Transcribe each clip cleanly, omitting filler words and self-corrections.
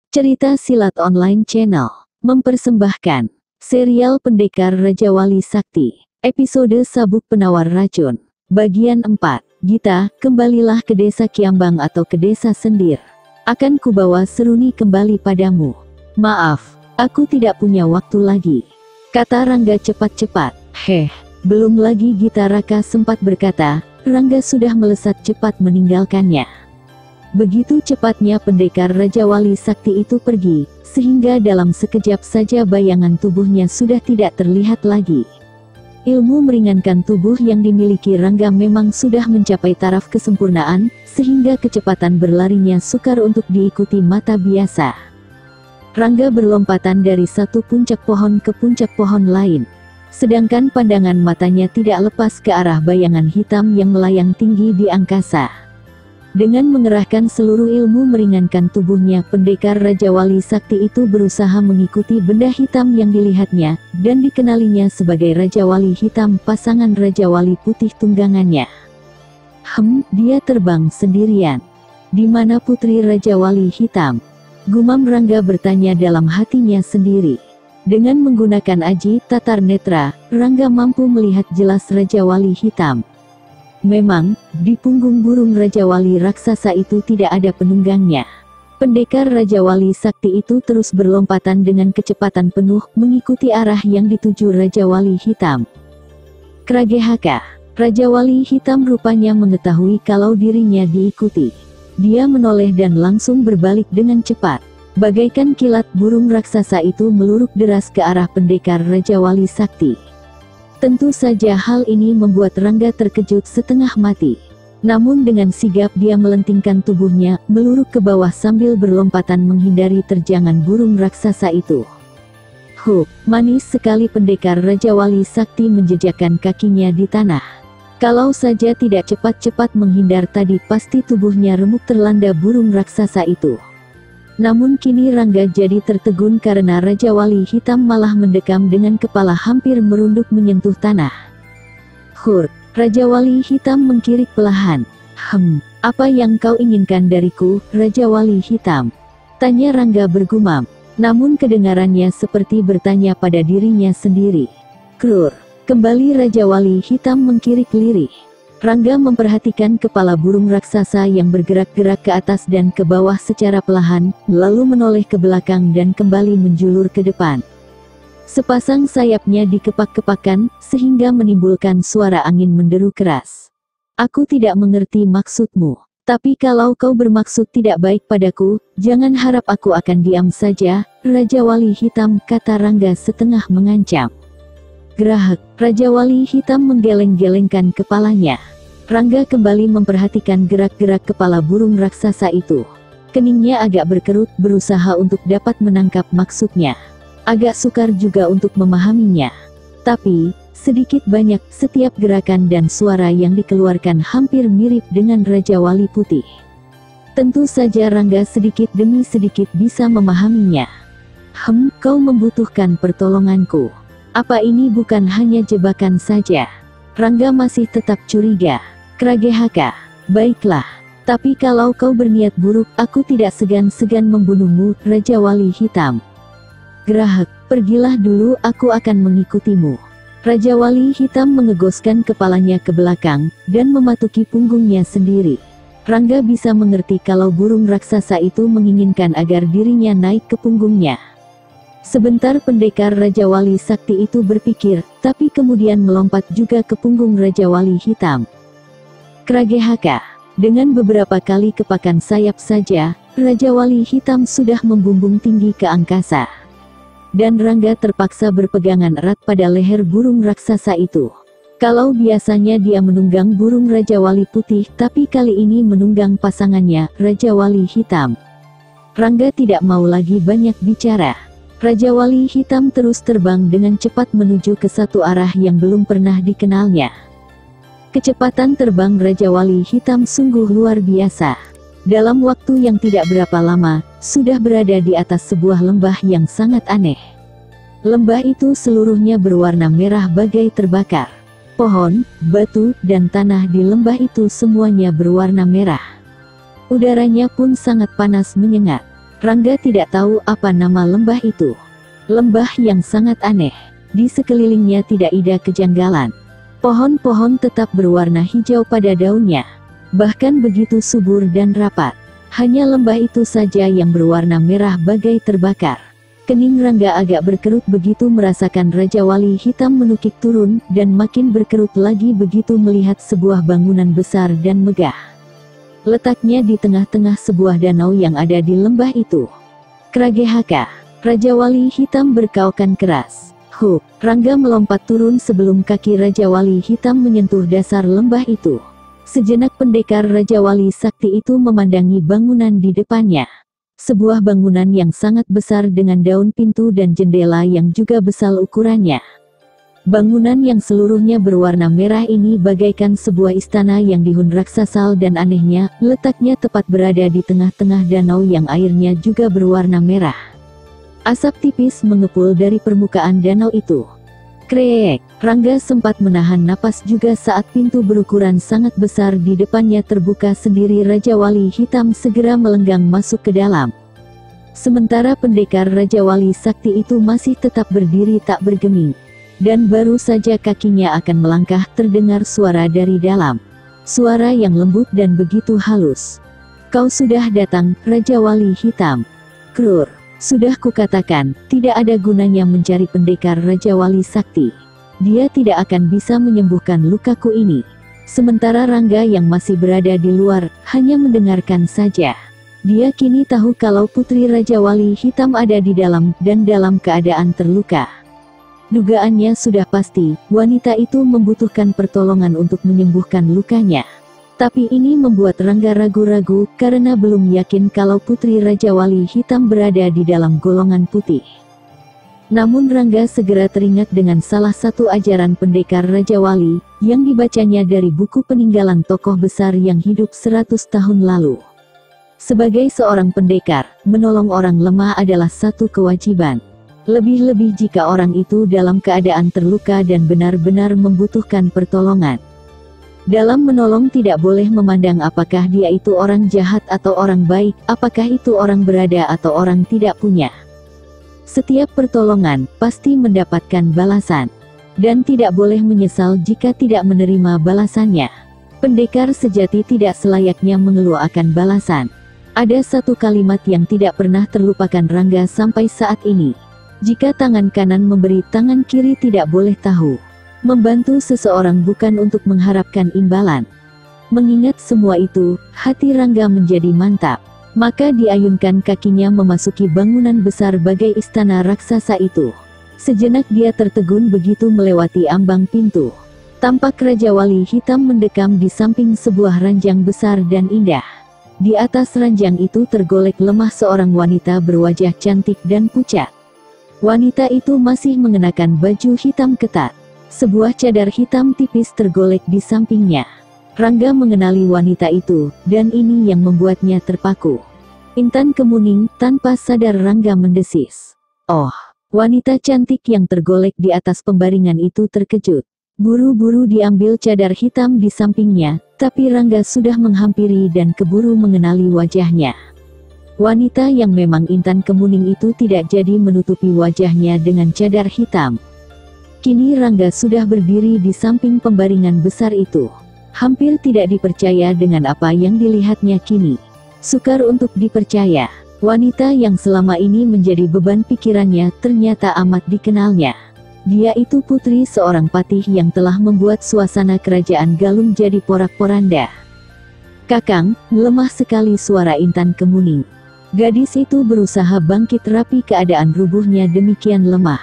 Cerita Silat Online Channel mempersembahkan serial Pendekar Raja Wali Sakti, episode Sabuk Penawar Racun, bagian 4. Gita, kembalilah ke desa Kiambang atau ke desa Sendir. Akan kubawa Seruni kembali padamu. Maaf, aku tidak punya waktu lagi, kata Rangga cepat-cepat. Belum lagi Gita Raka sempat berkata, Rangga sudah melesat cepat meninggalkannya. Begitu cepatnya pendekar Raja Wali Sakti itu pergi, sehingga dalam sekejap saja bayangan tubuhnya sudah tidak terlihat lagi. Ilmu meringankan tubuh yang dimiliki Rangga memang sudah mencapai taraf kesempurnaan, sehingga kecepatan berlarinya sukar untuk diikuti mata biasa. Rangga berlompatan dari satu puncak pohon ke puncak pohon lain, sedangkan pandangan matanya tidak lepas ke arah bayangan hitam yang melayang tinggi di angkasa. Dengan mengerahkan seluruh ilmu meringankan tubuhnya, pendekar Raja Wali Sakti itu berusaha mengikuti benda hitam yang dilihatnya, dan dikenalinya sebagai Raja Wali Hitam, pasangan Raja Wali Putih tunggangannya. Dia terbang sendirian. Di mana putri Raja Wali Hitam? Gumam Rangga bertanya dalam hatinya sendiri. Dengan menggunakan aji tatar netra, Rangga mampu melihat jelas Raja Wali Hitam. Memang, di punggung burung Raja Wali raksasa itu tidak ada penunggangnya. Pendekar Raja Wali Sakti itu terus berlompatan dengan kecepatan penuh, mengikuti arah yang dituju Raja Wali Hitam. Kragehaka, Raja Wali Hitam rupanya mengetahui kalau dirinya diikuti. Dia menoleh dan langsung berbalik dengan cepat. Bagaikan kilat, burung raksasa itu meluruk deras ke arah pendekar Raja Wali Sakti. Tentu saja hal ini membuat Rangga terkejut setengah mati. Namun dengan sigap dia melentingkan tubuhnya, meluruk ke bawah sambil berlompatan menghindari terjangan burung raksasa itu. Manis sekali pendekar Raja Wali Sakti menjejakkan kakinya di tanah. Kalau saja tidak cepat-cepat menghindar tadi, pasti tubuhnya remuk terlanda burung raksasa itu. Namun kini Rangga jadi tertegun karena Raja Wali Hitam malah mendekam dengan kepala hampir merunduk menyentuh tanah. Raja Wali Hitam mengkirik pelahan. Apa yang kau inginkan dariku, Raja Wali Hitam? Tanya Rangga bergumam. Namun kedengarannya seperti bertanya pada dirinya sendiri. Kembali Raja Wali Hitam mengkirik lirih. Rangga memperhatikan kepala burung raksasa yang bergerak-gerak ke atas dan ke bawah secara perlahan, lalu menoleh ke belakang dan kembali menjulur ke depan. Sepasang sayapnya dikepak-kepakan, sehingga menimbulkan suara angin menderu keras. Aku tidak mengerti maksudmu, tapi kalau kau bermaksud tidak baik padaku, jangan harap aku akan diam saja, Raja Wali Hitam, kata Rangga setengah mengancam. Gerahak, Raja Wali Hitam menggeleng-gelengkan kepalanya. Rangga kembali memperhatikan gerak-gerak kepala burung raksasa itu. Keningnya agak berkerut, berusaha untuk dapat menangkap maksudnya. Agak sukar juga untuk memahaminya. Tapi, sedikit banyak, setiap gerakan dan suara yang dikeluarkan hampir mirip dengan Raja Wali Putih. Tentu saja Rangga sedikit demi sedikit bisa memahaminya. Kau membutuhkan pertolonganku. Apa ini bukan hanya jebakan saja? Rangga masih tetap curiga. Kragehaka, baiklah. Tapi kalau kau berniat buruk, aku tidak segan-segan membunuhmu, Raja Wali Hitam. Gerahak, pergilah dulu, aku akan mengikutimu. Raja Wali Hitam mengegoskan kepalanya ke belakang, dan mematuki punggungnya sendiri. Rangga bisa mengerti kalau burung raksasa itu menginginkan agar dirinya naik ke punggungnya. Sebentar pendekar Raja Wali Sakti itu berpikir, tapi kemudian melompat juga ke punggung Raja Wali Hitam. Kragehaka, dengan beberapa kali kepakan sayap saja, Raja Wali Hitam sudah membumbung tinggi ke angkasa. Dan Rangga terpaksa berpegangan erat pada leher burung raksasa itu. Kalau biasanya dia menunggang burung Raja Wali Putih, tapi kali ini menunggang pasangannya, Raja Wali Hitam. Rangga tidak mau lagi banyak bicara. Raja Wali Hitam terus terbang dengan cepat menuju ke satu arah yang belum pernah dikenalnya. Kecepatan terbang Raja Wali Hitam sungguh luar biasa. Dalam waktu yang tidak berapa lama, sudah berada di atas sebuah lembah yang sangat aneh. Lembah itu seluruhnya berwarna merah bagai terbakar. Pohon, batu, dan tanah di lembah itu semuanya berwarna merah. Udaranya pun sangat panas menyengat. Rangga tidak tahu apa nama lembah itu. Lembah yang sangat aneh. Di sekelilingnya tidak ada kejanggalan. Pohon-pohon tetap berwarna hijau pada daunnya. Bahkan begitu subur dan rapat. Hanya lembah itu saja yang berwarna merah bagai terbakar. Kening Rangga agak berkerut begitu merasakan Raja Wali Hitam menukik turun, dan makin berkerut lagi begitu melihat sebuah bangunan besar dan megah. Letaknya di tengah-tengah sebuah danau yang ada di lembah itu. Kragehaka, Raja Wali Hitam berkaukan keras. Hup, Rangga melompat turun sebelum kaki Raja Wali Hitam menyentuh dasar lembah itu. Sejenak pendekar Raja Wali Sakti itu memandangi bangunan di depannya. Sebuah bangunan yang sangat besar dengan daun pintu dan jendela yang juga besar ukurannya. Bangunan yang seluruhnya berwarna merah ini bagaikan sebuah istana yang dihun raksasa, dan anehnya, letaknya tepat berada di tengah-tengah danau yang airnya juga berwarna merah. Asap tipis mengepul dari permukaan danau itu. Kreek, Rangga sempat menahan napas juga saat pintu berukuran sangat besar di depannya terbuka sendiri. Raja Wali Hitam segera melenggang masuk ke dalam. Sementara pendekar Raja Wali Sakti itu masih tetap berdiri tak bergeming. Dan baru saja kakinya akan melangkah terdengar suara dari dalam. Suara yang lembut dan begitu halus. "Kau sudah datang, Raja Wali Hitam." "Krur, sudah kukatakan, tidak ada gunanya mencari pendekar Raja Wali Sakti. Dia tidak akan bisa menyembuhkan lukaku ini." Sementara Rangga yang masih berada di luar, hanya mendengarkan saja. Dia kini tahu kalau putri Raja Wali Hitam ada di dalam, dan dalam keadaan terluka. Dugaannya sudah pasti, wanita itu membutuhkan pertolongan untuk menyembuhkan lukanya. Tapi ini membuat Rangga ragu-ragu, karena belum yakin kalau putri Raja Wali Hitam berada di dalam golongan putih. Namun Rangga segera teringat dengan salah satu ajaran pendekar Raja Wali, yang dibacanya dari buku peninggalan tokoh besar yang hidup 100 tahun lalu. Sebagai seorang pendekar, menolong orang lemah adalah satu kewajiban. Lebih-lebih jika orang itu dalam keadaan terluka dan benar-benar membutuhkan pertolongan. Dalam menolong tidak boleh memandang apakah dia itu orang jahat atau orang baik, apakah itu orang berada atau orang tidak punya. Setiap pertolongan pasti mendapatkan balasan. Dan tidak boleh menyesal jika tidak menerima balasannya. Pendekar sejati tidak selayaknya mengeluh akan balasan. Ada satu kalimat yang tidak pernah terlupakan Rangga sampai saat ini. Jika tangan kanan memberi, tangan kiri tidak boleh tahu. Membantu seseorang bukan untuk mengharapkan imbalan. Mengingat semua itu, hati Rangga menjadi mantap. Maka diayunkan kakinya memasuki bangunan besar bagai istana raksasa itu. Sejenak dia tertegun begitu melewati ambang pintu. Tampak Raja Wali Hitam mendekam di samping sebuah ranjang besar dan indah. Di atas ranjang itu tergolek lemah seorang wanita berwajah cantik dan pucat. Wanita itu masih mengenakan baju hitam ketat. Sebuah cadar hitam tipis tergolek di sampingnya. Rangga mengenali wanita itu, dan ini yang membuatnya terpaku. Intan Kemuning, tanpa sadar Rangga mendesis. "Oh!" Wanita cantik yang tergolek di atas pembaringan itu terkejut. Buru-buru diambil cadar hitam di sampingnya, tapi Rangga sudah menghampiri dan keburu mengenali wajahnya. Wanita yang memang Intan Kemuning itu tidak jadi menutupi wajahnya dengan cadar hitam. Kini Rangga sudah berdiri di samping pembaringan besar itu. Hampir tidak dipercaya dengan apa yang dilihatnya kini. Sukar untuk dipercaya, wanita yang selama ini menjadi beban pikirannya ternyata amat dikenalnya. Dia itu putri seorang patih yang telah membuat suasana kerajaan Galung jadi porak-poranda. "Kakang," lemah sekali suara Intan Kemuning. Gadis itu berusaha bangkit rapi keadaan rubuhnya demikian lemah.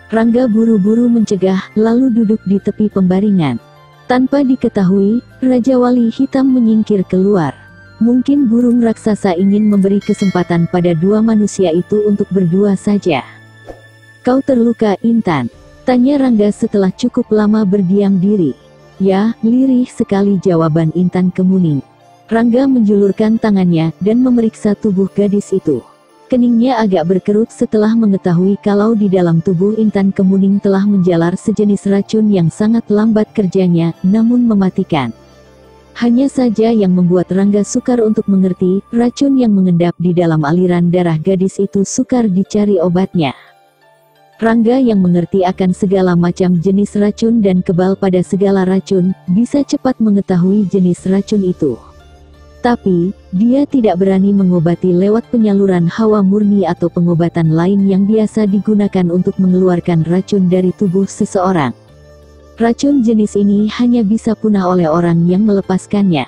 Rangga buru-buru mencegah, lalu duduk di tepi pembaringan. Tanpa diketahui, Raja Wali Hitam menyingkir keluar. Mungkin burung raksasa ingin memberi kesempatan pada dua manusia itu untuk berdua saja. "Kau terluka, Intan?" tanya Rangga setelah cukup lama berdiam diri. "Ya," lirih sekali jawaban Intan Kemuning. Rangga menjulurkan tangannya, dan memeriksa tubuh gadis itu. Keningnya agak berkerut setelah mengetahui kalau di dalam tubuh Intan Kemuning telah menjalar sejenis racun yang sangat lambat kerjanya, namun mematikan. Hanya saja yang membuat Rangga sukar untuk mengerti, racun yang mengendap di dalam aliran darah gadis itu sukar dicari obatnya. Rangga yang mengerti akan segala macam jenis racun dan kebal pada segala racun, bisa cepat mengetahui jenis racun itu. Tapi, dia tidak berani mengobati lewat penyaluran hawa murni atau pengobatan lain yang biasa digunakan untuk mengeluarkan racun dari tubuh seseorang. Racun jenis ini hanya bisa punah oleh orang yang melepaskannya.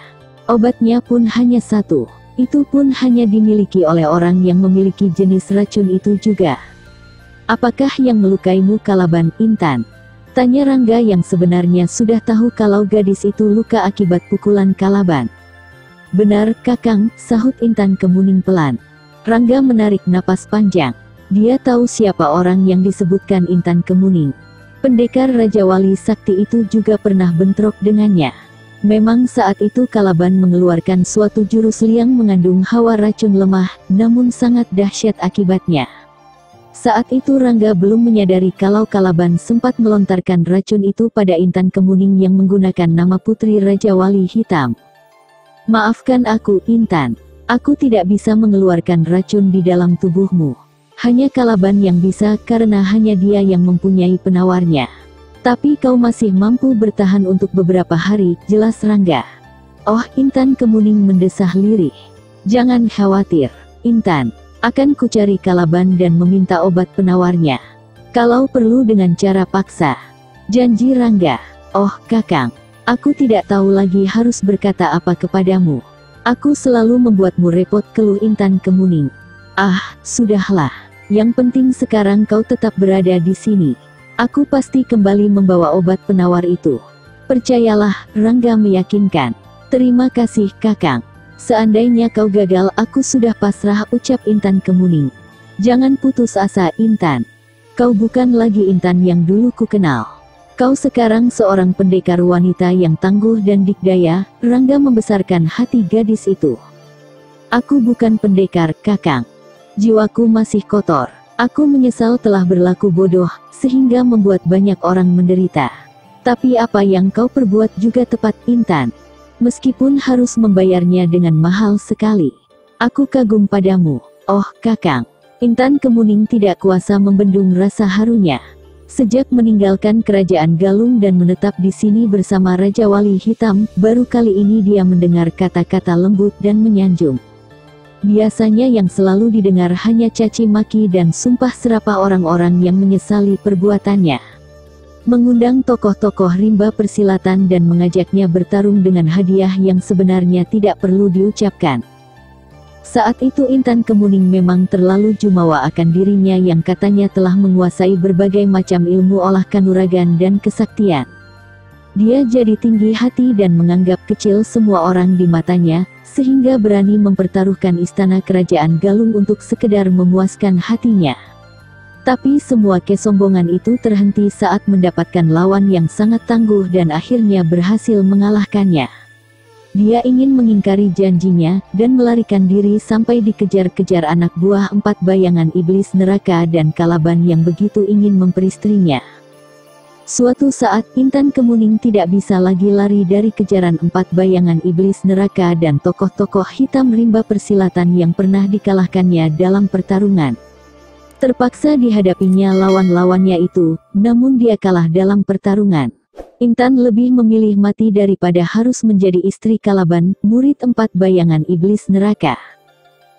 Obatnya pun hanya satu, itu pun hanya dimiliki oleh orang yang memiliki jenis racun itu juga. Apakah yang melukaimu Kalaban, Intan? Tanya Rangga yang sebenarnya sudah tahu kalau gadis itu luka akibat pukulan Kalaban. Benar, Kakang, sahut Intan Kemuning pelan. Rangga menarik napas panjang. Dia tahu siapa orang yang disebutkan Intan Kemuning. Pendekar Raja Wali Sakti itu juga pernah bentrok dengannya. Memang saat itu Kalaban mengeluarkan suatu jurus liang mengandung hawa racun lemah, namun sangat dahsyat akibatnya. Saat itu Rangga belum menyadari kalau Kalaban sempat melontarkan racun itu pada Intan Kemuning yang menggunakan nama Putri Raja Wali Hitam. Maafkan aku, Intan. Aku tidak bisa mengeluarkan racun di dalam tubuhmu. Hanya Kalaban yang bisa karena hanya dia yang mempunyai penawarnya. Tapi kau masih mampu bertahan untuk beberapa hari, jelas Rangga. Oh, Intan Kemuning mendesah lirih. Jangan khawatir, Intan. Akan kucari Kalaban dan meminta obat penawarnya. Kalau perlu dengan cara paksa. Janji Rangga. Oh, Kakang. Aku tidak tahu lagi harus berkata apa kepadamu. Aku selalu membuatmu repot, keluh Intan Kemuning. Ah, sudahlah. Yang penting sekarang kau tetap berada di sini. Aku pasti kembali membawa obat penawar itu. Percayalah, Rangga meyakinkan. Terima kasih, Kakang. Seandainya kau gagal, aku sudah pasrah, ucap Intan Kemuning. Jangan putus asa, Intan. Kau bukan lagi Intan yang dulu ku kenal. Kau sekarang seorang pendekar wanita yang tangguh dan dikdaya. Rangga membesarkan hati gadis itu. Aku bukan pendekar, Kakang. Jiwaku masih kotor. Aku menyesal telah berlaku bodoh, sehingga membuat banyak orang menderita. Tapi apa yang kau perbuat juga tepat, Intan. Meskipun harus membayarnya dengan mahal sekali. Aku kagum padamu. Oh, Kakang. Intan Kemuning tidak kuasa membendung rasa harunya. Sejak meninggalkan kerajaan Galung dan menetap di sini bersama Raja Wali Hitam, baru kali ini dia mendengar kata-kata lembut dan menyanjung. Biasanya yang selalu didengar hanya caci maki dan sumpah serapah orang-orang yang menyesali perbuatannya. Mengundang tokoh-tokoh rimba persilatan dan mengajaknya bertarung dengan hadiah yang sebenarnya tidak perlu diucapkan. Saat itu Intan Kemuning memang terlalu jumawa akan dirinya yang katanya telah menguasai berbagai macam ilmu olah kanuragan dan kesaktian. Dia jadi tinggi hati dan menganggap kecil semua orang di matanya, sehingga berani mempertaruhkan istana kerajaan Galung untuk sekedar memuaskan hatinya. Tapi semua kesombongan itu terhenti saat mendapatkan lawan yang sangat tangguh dan akhirnya berhasil mengalahkannya. Dia ingin mengingkari janjinya, dan melarikan diri sampai dikejar-kejar anak buah 4 bayangan iblis neraka dan Kalaban yang begitu ingin memperistrinya. Suatu saat Intan Kemuning tidak bisa lagi lari dari kejaran 4 bayangan iblis neraka dan tokoh-tokoh hitam rimba persilatan yang pernah dikalahkannya dalam pertarungan. Terpaksa dihadapinya lawan-lawannya itu, namun dia kalah dalam pertarungan. Intan lebih memilih mati daripada harus menjadi istri Kalaban, murid 4 bayangan iblis neraka.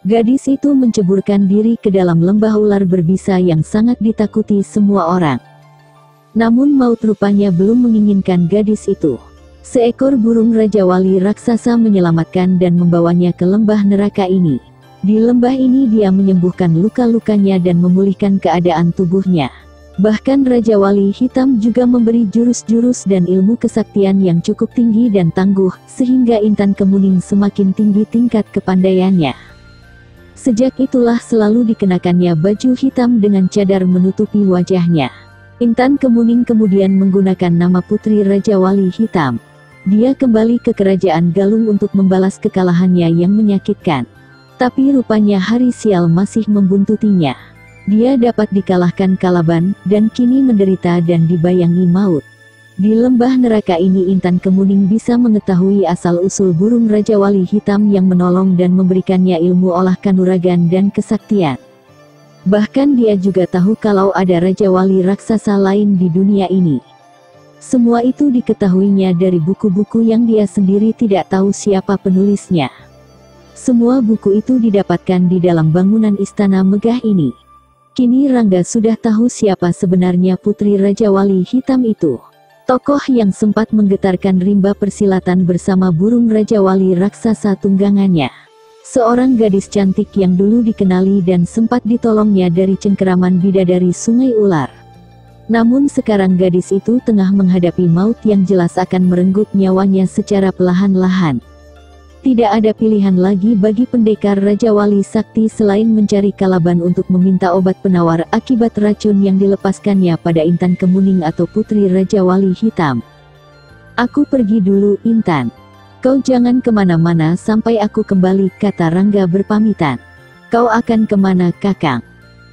Gadis itu menceburkan diri ke dalam lembah ular berbisa yang sangat ditakuti semua orang. Namun maut rupanya belum menginginkan gadis itu. Seekor burung Raja Wali raksasa menyelamatkan dan membawanya ke lembah neraka ini. Di lembah ini dia menyembuhkan luka-lukanya dan memulihkan keadaan tubuhnya. Bahkan Raja Wali Hitam juga memberi jurus-jurus dan ilmu kesaktian yang cukup tinggi dan tangguh, sehingga Intan Kemuning semakin tinggi tingkat kepandaiannya. Sejak itulah selalu dikenakannya baju hitam dengan cadar menutupi wajahnya. Intan Kemuning kemudian menggunakan nama Putri Raja Wali Hitam. Dia kembali ke kerajaan Galung untuk membalas kekalahannya yang menyakitkan. Tapi rupanya hari sial masih membuntutinya. Dia dapat dikalahkan Kalaban, dan kini menderita dan dibayangi maut. Di lembah neraka ini Intan Kemuning bisa mengetahui asal-usul burung Raja Wali Hitam yang menolong dan memberikannya ilmu olah kanuragan dan kesaktian. Bahkan dia juga tahu kalau ada Raja Wali raksasa lain di dunia ini. Semua itu diketahuinya dari buku-buku yang dia sendiri tidak tahu siapa penulisnya. Semua buku itu didapatkan di dalam bangunan istana megah ini. Kini Rangga sudah tahu siapa sebenarnya putri Raja Wali Hitam itu. Tokoh yang sempat menggetarkan rimba persilatan bersama burung Raja Wali raksasa tunggangannya. Seorang gadis cantik yang dulu dikenali dan sempat ditolongnya dari cengkeraman bidadari Sungai Ular. Namun sekarang gadis itu tengah menghadapi maut yang jelas akan merenggut nyawanya secara perlahan-lahan. Tidak ada pilihan lagi bagi pendekar Raja Wali Sakti selain mencari Kalaban untuk meminta obat penawar akibat racun yang dilepaskannya pada Intan Kemuning atau putri Raja Wali Hitam. "Aku pergi dulu, Intan. Kau jangan kemana-mana sampai aku kembali," kata Rangga berpamitan. "Kau akan kemana, Kakang?"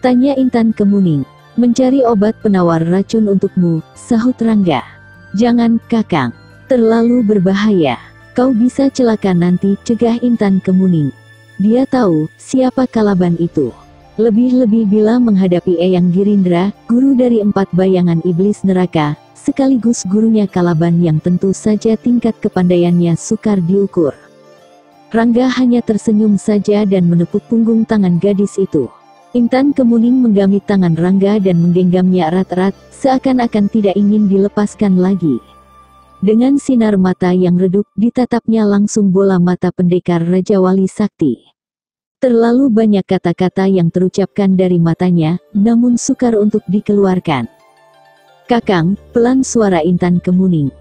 tanya Intan Kemuning. "Mencari obat penawar racun untukmu," sahut Rangga. "Jangan, Kakang. Terlalu berbahaya. Kau bisa celaka nanti," cegah Intan Kemuning. Dia tahu siapa Kalaban itu. Lebih-lebih bila menghadapi Eyang Girindra, guru dari 4 bayangan iblis neraka, sekaligus gurunya Kalaban yang tentu saja tingkat kepandaiannya sukar diukur. Rangga hanya tersenyum saja dan menepuk punggung tangan gadis itu. Intan Kemuning menggamit tangan Rangga dan menggenggamnya erat-erat, seakan-akan tidak ingin dilepaskan lagi. Dengan sinar mata yang redup, ditatapnya langsung bola mata pendekar Raja Wali Sakti. Terlalu banyak kata-kata yang terucapkan dari matanya, namun sukar untuk dikeluarkan. "Kakang," pelan suara Intan Kemuning.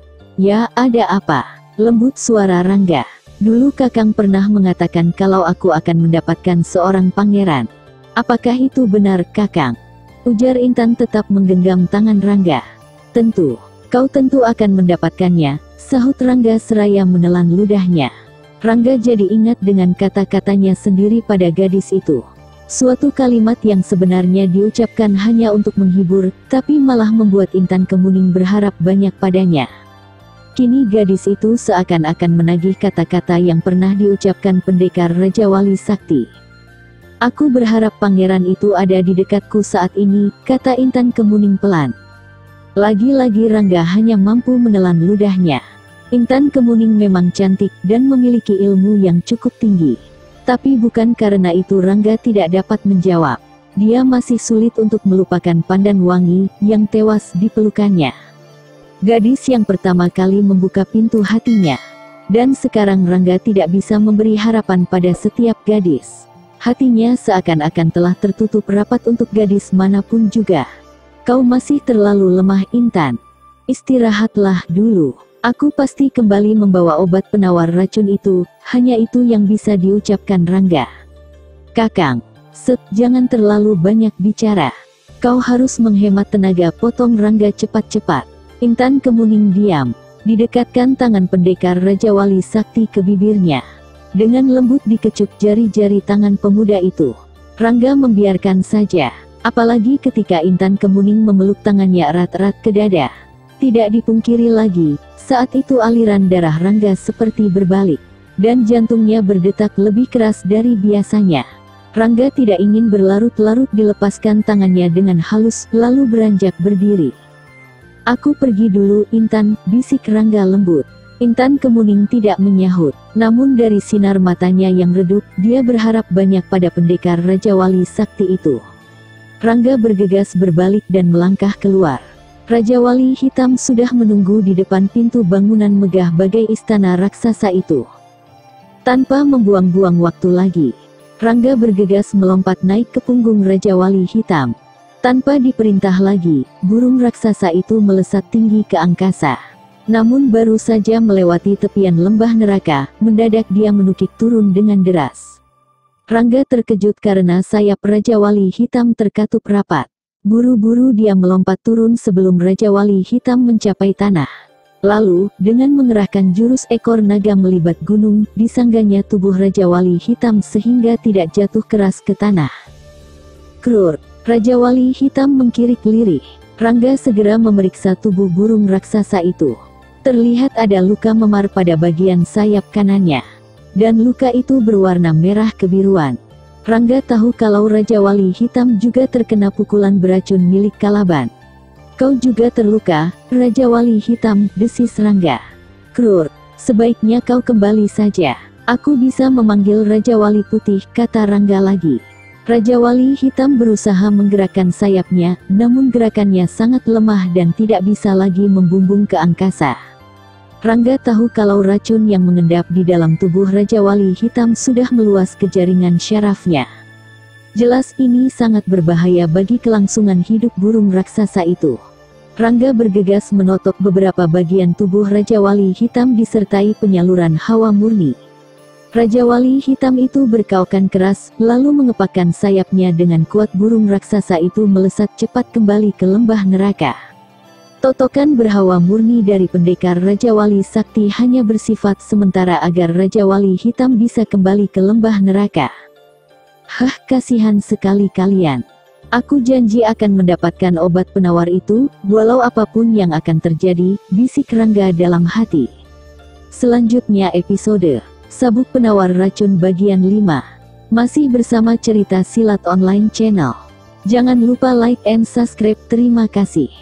"Ya, ada apa?" lembut suara Rangga. "Dulu Kakang pernah mengatakan kalau aku akan mendapatkan seorang pangeran. Apakah itu benar, Kakang?" ujar Intan tetap menggenggam tangan Rangga. "Tentu. Kau tentu akan mendapatkannya," sahut Rangga seraya menelan ludahnya. Rangga jadi ingat dengan kata-katanya sendiri pada gadis itu. Suatu kalimat yang sebenarnya diucapkan hanya untuk menghibur, tapi malah membuat Intan Kemuning berharap banyak padanya. Kini gadis itu seakan-akan menagih kata-kata yang pernah diucapkan pendekar Raja Wali Sakti. "Aku berharap pangeran itu ada di dekatku saat ini," kata Intan Kemuning pelan. Lagi-lagi Rangga hanya mampu menelan ludahnya. Intan Kemuning memang cantik dan memiliki ilmu yang cukup tinggi. Tapi bukan karena itu Rangga tidak dapat menjawab. Dia masih sulit untuk melupakan Pandan Wangi yang tewas di pelukannya. Gadis yang pertama kali membuka pintu hatinya. Dan sekarang Rangga tidak bisa memberi harapan pada setiap gadis. Hatinya seakan-akan telah tertutup rapat untuk gadis manapun juga. "Kau masih terlalu lemah, Intan. Istirahatlah dulu. Aku pasti kembali membawa obat penawar racun itu," hanya itu yang bisa diucapkan Rangga. "Kakang, jangan terlalu banyak bicara. Kau harus menghemat tenaga," potong Rangga cepat-cepat. Intan Kemuning diam. Didekatkan tangan pendekar Raja Wali Sakti ke bibirnya. Dengan lembut dikecup jari-jari tangan pemuda itu. Rangga membiarkan saja. Apalagi ketika Intan Kemuning memeluk tangannya erat-erat ke dada. Tidak dipungkiri lagi, saat itu aliran darah Rangga seperti berbalik. Dan jantungnya berdetak lebih keras dari biasanya. Rangga tidak ingin berlarut-larut dilepaskan tangannya dengan halus, lalu beranjak berdiri. "Aku pergi dulu, Intan," bisik Rangga lembut. Intan Kemuning tidak menyahut. Namun dari sinar matanya yang redup, dia berharap banyak pada pendekar Raja Wali Sakti itu. Rangga bergegas berbalik dan melangkah keluar. Raja Wali Hitam sudah menunggu di depan pintu bangunan megah bagai istana raksasa itu. Tanpa membuang-buang waktu lagi, Rangga bergegas melompat naik ke punggung Raja Wali Hitam. Tanpa diperintah lagi, burung raksasa itu melesat tinggi ke angkasa. Namun baru saja melewati tepian lembah neraka, mendadak dia menukik turun dengan deras. Rangga terkejut karena sayap Raja Wali Hitam terkatup rapat. Buru-buru dia melompat turun sebelum Raja Wali Hitam mencapai tanah. Lalu, dengan mengerahkan jurus ekor naga melibat gunung, disangganya tubuh Raja Wali Hitam sehingga tidak jatuh keras ke tanah. Krur, Raja Wali Hitam mengkirik lirih. Rangga segera memeriksa tubuh burung raksasa itu. Terlihat ada luka memar pada bagian sayap kanannya. Dan luka itu berwarna merah kebiruan. Rangga tahu kalau Raja Wali Hitam juga terkena pukulan beracun milik Kalaban. "Kau juga terluka, Raja Wali Hitam," desis Rangga. "Krur, sebaiknya kau kembali saja. Aku bisa memanggil Raja Wali Putih," kata Rangga lagi. Raja Wali Hitam berusaha menggerakkan sayapnya, namun gerakannya sangat lemah dan tidak bisa lagi membumbung ke angkasa. Rangga tahu kalau racun yang mengendap di dalam tubuh Raja Wali Hitam sudah meluas ke jaringan syarafnya. Jelas ini sangat berbahaya bagi kelangsungan hidup burung raksasa itu. Rangga bergegas menotok beberapa bagian tubuh Raja Wali Hitam disertai penyaluran hawa murni. Raja Wali Hitam itu berkaukan keras, lalu mengepakkan sayapnya dengan kuat. Burung raksasa itu melesat cepat kembali ke lembah neraka. Totokan berhawa murni dari pendekar Raja Wali Sakti hanya bersifat sementara agar Raja Wali Hitam bisa kembali ke lembah neraka. "Hah, kasihan sekali kalian. Aku janji akan mendapatkan obat penawar itu, walau apapun yang akan terjadi," bisik Rangga dalam hati. Selanjutnya episode Sabuk Penawar Racun bagian 5. Masih bersama cerita Silat Online Channel. Jangan lupa like and subscribe. Terima kasih.